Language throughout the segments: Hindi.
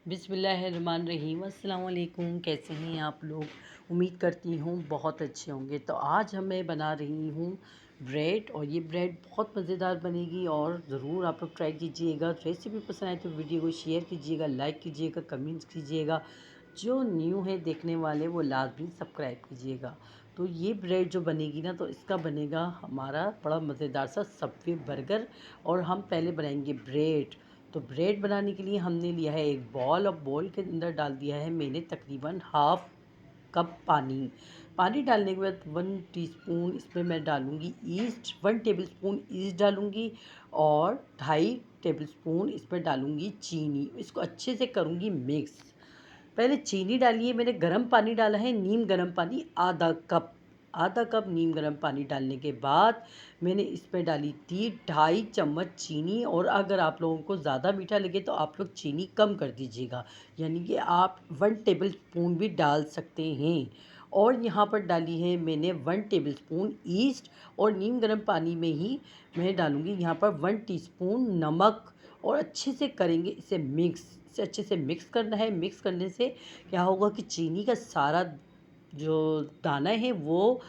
बिस्मिल्लाहिर्रहमानिर्रहीम। अस्सलाम वालेकुम। कैसे हैं आप लोग? उम्मीद करती हूँ बहुत अच्छे होंगे। तो आज मैं बना रही हूँ ब्रेड, और ये ब्रेड बहुत मज़ेदार बनेगी और ज़रूर आप लोग ट्राई कीजिएगा। रेसिपी पसंद आए तो वीडियो को शेयर कीजिएगा, लाइक कीजिएगा, कमेंट्स कीजिएगा। जो न्यू है देखने वाले वो लाजमी सब्सक्राइब कीजिएगा। तो ये ब्रेड जो बनेगी ना, तो इसका बनेगा हमारा बड़ा मज़ेदार सा सबवे बर्गर। और हम पहले बनाएंगे ब्रेड। तो ब्रेड बनाने के लिए हमने लिया है एक बॉल, और बॉल के अंदर डाल दिया है मैंने तकरीबन हाफ कप पानी। पानी डालने के बाद 1 टीस्पून इसमें मैं डालूँगी ईस्ट, 1 टेबलस्पून ईस्ट डालूँगी, और 2.5 टेबलस्पून इसमें डालूँगी चीनी। इसको अच्छे से करूँगी मिक्स। पहले चीनी डालिए, मैंने गर्म पानी डाला है, नीम गर्म पानी आधा कप नीम गर्म पानी डालने के बाद मैंने इसमें डाली थी 2.5 चम्मच चीनी। और अगर आप लोगों को ज़्यादा मीठा लगे तो आप लोग चीनी कम कर दीजिएगा, यानी कि आप 1 टेबलस्पून भी डाल सकते हैं। और यहाँ पर डाली है मैंने 1 टेबलस्पून ईस्ट, और नीम गर्म पानी में ही मैं डालूँगी यहाँ पर 1 टीस्पून नमक। और अच्छे से करेंगे इसे मिक्स। इसे अच्छे से मिक्स करना है। मिक्स करने से क्या होगा कि चीनी का सारा जो दाना है वो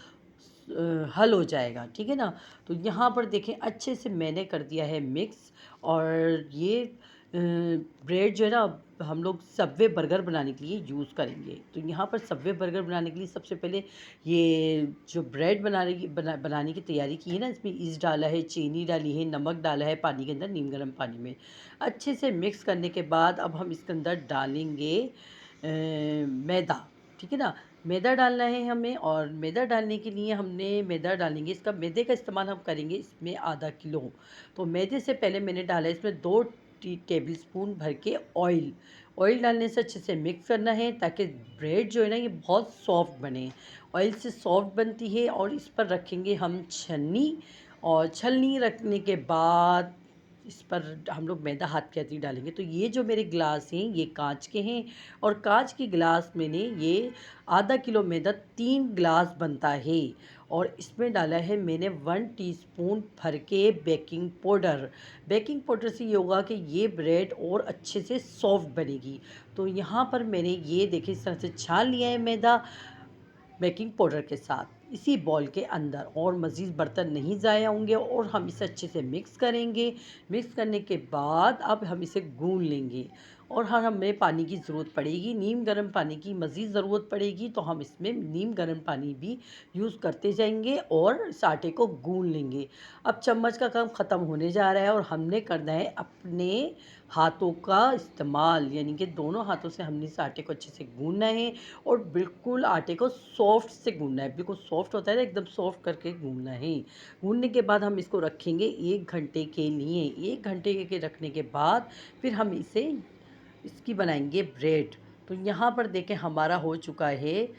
हल हो जाएगा, ठीक है ना। तो यहाँ पर देखें अच्छे से मैंने कर दिया है मिक्स। और ये ब्रेड जो है ना, हम लोग सबवे बर्गर बनाने के लिए यूज़ करेंगे। तो यहाँ पर सबवे बर्गर बनाने के लिए सबसे पहले ये जो ब्रेड बनाने की तैयारी की है ना, इसमें ईस्ट डाला है, चीनी डाली है, नमक डाला है पानी के अंदर, नीम गर्म पानी में। अच्छे से मिक्स करने के बाद अब हम इसके अंदर डालेंगे मैदा, ठीक है ना। मैदा डालना है हमें, और मैदा डालने के लिए हमने मैदा डालेंगे, इसका मैदे का इस्तेमाल हम करेंगे इसमें आधा किलो। तो मैदे से पहले मैंने डाला है इसमें 2 टेबलस्पून भर के ऑयल। ऑयल डालने से अच्छे से मिक्स करना है ताकि ब्रेड जो है ना ये बहुत सॉफ्ट बने। ऑयल से सॉफ्ट बनती है। और इस पर रखेंगे हम छन्नी, और छलनी रखने के बाद इस पर हम लोग मैदा हाथ के हाथ ही डालेंगे। तो ये जो मेरे गिलास हैं ये कांच के हैं, और कांच के गिलास मैंने ये आधा किलो मैदा 3 गिलास बनता है। और इसमें डाला है मैंने 1 टीस्पून भर के बेकिंग पाउडर। बेकिंग पाउडर से ये होगा कि ये ब्रेड और अच्छे से सॉफ्ट बनेगी। तो यहाँ पर मैंने ये देखिए इस तरह से छान लिया है मैदा बेकिंग पाउडर के साथ इसी बॉल के अंदर, और मज़ीद बर्तन नहीं ज़ाया होंगे। और हम इसे अच्छे से मिक्स करेंगे। मिक्स करने के बाद अब हम इसे गूंद लेंगे। और हाँ, हमें पानी की ज़रूरत पड़ेगी, नीम गर्म पानी की मज़ीद ज़रूरत पड़ेगी, तो हम इसमें नीम गर्म पानी भी यूज़ करते जाएंगे और इस आटे को गूंद लेंगे। अब चम्मच का काम ख़त्म होने जा रहा है, और हमने करना है अपने हाथों का इस्तेमाल, यानी कि दोनों हाथों से हमने इस आटे को अच्छे से गूंदना है। और बिल्कुल आटे को सॉफ्ट से गूंदना है, बिल्कुल सॉफ्ट होता है ना, एकदम सॉफ्ट करके गूंदना है। गूंदने के बाद हम इसको रखेंगे 1 घंटे के लिए। 1 घंटे के रखने के बाद फिर हम इसकी बनाएंगे ब्रेड। तो यहाँ पर देखें हमारा हो चुका है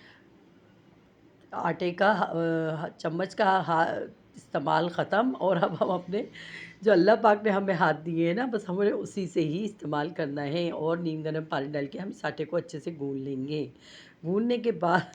आटे का चम्मच का इस्तेमाल ख़त्म। और अब हम अपने जो अल्लाह पाक ने हमें हाथ दिए हैं ना, बस हमें उसी से ही इस्तेमाल करना है। और नीम गर्म पानी डाल के हम इस आटे को अच्छे से गूंद लेंगे। गूंदने के बाद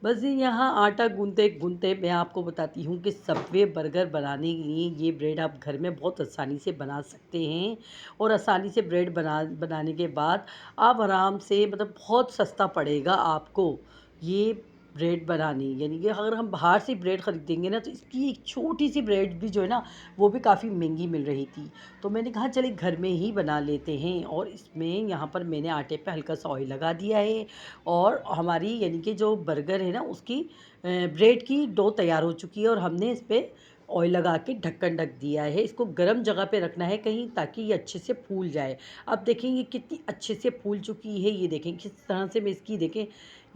बस ये यहाँ आटा गूंदते गूंदते मैं आपको बताती हूँ कि सबवे बर्गर बनाने के लिए ये ब्रेड आप घर में बहुत आसानी से बना सकते हैं। और आसानी से ब्रेड बनाने के बाद आप आराम से, मतलब बहुत सस्ता पड़ेगा आपको ये ब्रेड बनानी। यानी कि अगर हम बाहर से ब्रेड ख़रीदेंगे ना, तो इसकी एक छोटी सी ब्रेड भी जो है ना वो भी काफ़ी महंगी मिल रही थी। तो मैंने कहा चलिए घर में ही बना लेते हैं। और इसमें यहाँ पर मैंने आटे पे हल्का सा ऑयल लगा दिया है। और हमारी यानी कि जो बर्गर है ना उसकी ब्रेड की डो तैयार हो चुकी है। और हमने इस पर ऑयल लगा के ढक्कन ढक दिया है। इसको गर्म जगह पे रखना है कहीं, ताकि ये अच्छे से फूल जाए। अब देखें ये कितनी अच्छे से फूल चुकी है। ये देखें किस तरह से मैं इसकी देखें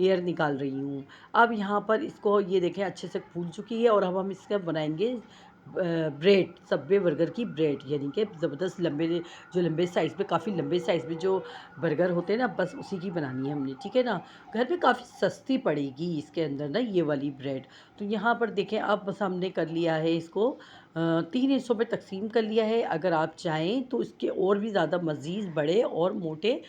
एयर निकाल रही हूँ। अब यहाँ पर इसको ये देखें अच्छे से फूल चुकी है। और अब हम इसका बनाएंगे ब्रेड, सबवे बर्गर की ब्रेड, यानी कि ज़बरदस्त लंबे, जो लंबे साइज़ में, काफ़ी लंबे साइज़ में जो बर्गर होते हैं ना, बस उसी की बनानी है हमने, ठीक है ना। घर पे काफ़ी सस्ती पड़ेगी इसके अंदर ना ये वाली ब्रेड। तो यहाँ पर देखें अब बस हमने कर लिया है इसको 3 हिस्सों में तकसीम कर लिया है। अगर आप चाहें तो इसके और भी ज़्यादा मज़ीद बड़े और मोटे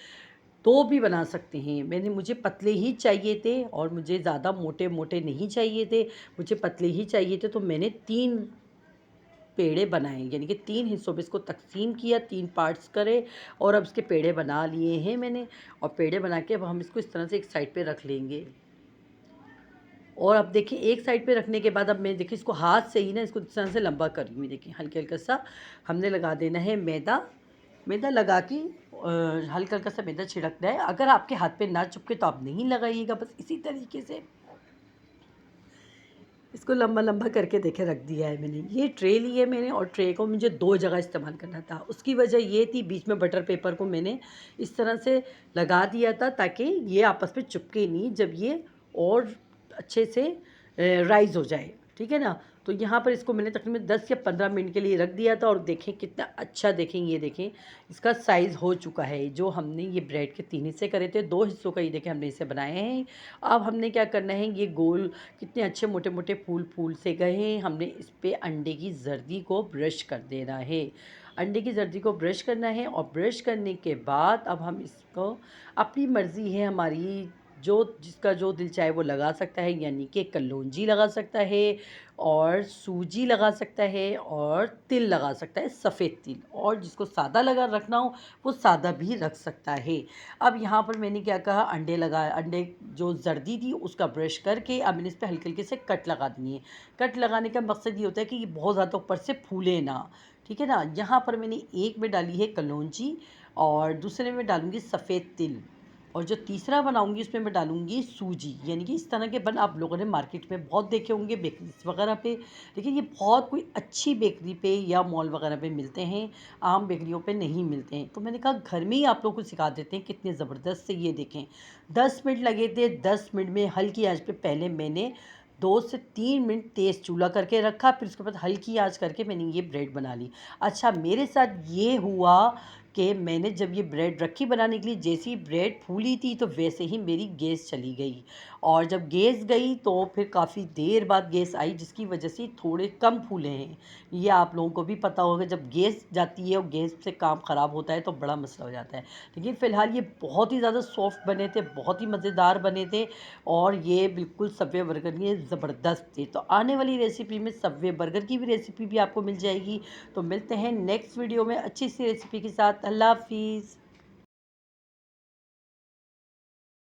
तो भी बना सकते हैं। मुझे पतले ही चाहिए थे, और मुझे ज़्यादा मोटे मोटे नहीं चाहिए थे, मुझे पतले ही चाहिए थे। तो मैंने 3 पेड़े बनाए, यानी कि 3 हिस्सों में इसको तक़सीम किया, 3 पार्ट्स करे और अब इसके पेड़े बना लिए हैं मैंने। और पेड़े बना के अब हम इसको इस तरह से एक साइड पे रख लेंगे। और अब देखिए एक साइड पे रखने के बाद अब मैं देखिए इसको हाथ से ही ना इसको इस तरह से लंबा कर रही हूँ। देखिए हल्का सा हमने लगा देना है मैदा। मैदा लगा के हल्का सा मैदा छिड़कना है। अगर आपके हाथ पे ना चिपके तो आप नहीं लगाइएगा। बस इसी तरीके से इसको लंबा करके देखे रख दिया है मैंने। ये ट्रे ली है मैंने और ट्रे को मुझे 2 जगह इस्तेमाल करना था। उसकी वजह ये थी, बीच में बटर पेपर को मैंने इस तरह से लगा दिया था ताकि ये आपस में चिपके नहीं, जब ये और अच्छे से राइज़ हो जाए, ठीक है ना। तो यहाँ पर इसको मैंने तकरीबन 10 या 15 मिनट के लिए रख दिया था और देखें कितना अच्छा, देखें ये देखें इसका साइज़ हो चुका है। जो हमने ये ब्रेड के 3 हिस्से करे थे, 2 हिस्सों का ये देखें हमने इसे बनाए हैं। अब हमने क्या करना है, ये गोल कितने अच्छे मोटे मोटे फूल से गए हैं। हमने इस पर अंडे की जर्दी को ब्रश कर देना है। अंडे की जर्दी को ब्रश करना है और ब्रश करने के बाद अब हम इसको, अपनी मर्ज़ी है हमारी, जो जिसका जो दिल चाहे वो लगा सकता है, यानी कि कलौंजी लगा सकता है और सूजी लगा सकता है और तिल लगा सकता है, सफ़ेद तिल। और जिसको सादा लगा रखना हो वो सादा भी रख सकता है। अब यहाँ पर मैंने क्या कहा, अंडे जो जर्दी थी उसका ब्रश करके अब मैंने इस पर हल्के से कट लगा दिए। कट लगाने का मकसद ये होता है कि ये बहुत ज़्यादा ऊपर से फूले ना, ठीक है ना। यहाँ पर मैंने एक में डाली है कलौंजी और दूसरे में डालूँगी सफ़ेद तिल और जो तीसरा बनाऊंगी उसमें मैं डालूंगी सूजी। यानी कि इस तरह के बन आप लोगों ने मार्केट में बहुत देखे होंगे, बेकरीज वगैरह पे, लेकिन ये बहुत कोई अच्छी बेकरी पे या मॉल वगैरह पे मिलते हैं, आम बेकरियों पे नहीं मिलते हैं। तो मैंने कहा घर में ही आप लोग को सिखा देते हैं। कितने ज़बरदस्त से ये देखें 10 मिनट लगे थे। 10 मिनट में हल्की आंच पे पहले मैंने 2 से 3 मिनट तेज़ चूल्हा करके रखा, फिर उसके बाद हल्की आंच करके मैंने ये ब्रेड बना ली। अच्छा, मेरे साथ ये हुआ कि मैंने जब ये ब्रेड रखी बनाने के लिए, जैसे ही ब्रेड फूली थी तो वैसे ही मेरी गैस चली गई। और जब गैस गई तो फिर काफ़ी देर बाद गैस आई, जिसकी वजह से थोड़े कम फूले हैं। ये आप लोगों को भी पता होगा, जब गैस जाती है और गैस से काम ख़राब होता है तो बड़ा मसला हो जाता है। लेकिन फ़िलहाल ये बहुत ही ज़्यादा सॉफ्ट बने थे, बहुत ही मज़ेदार बने थे और ये बिल्कुल सबवे बर्गर ये ज़बरदस्त थे। तो आने वाली रेसिपी में सबवे बर्गर की भी रेसिपी भी आपको मिल जाएगी। तो मिलते हैं नेक्स्ट वीडियो में अच्छी सी रेसिपी के साथ। अल्लाह हाफ़िज़।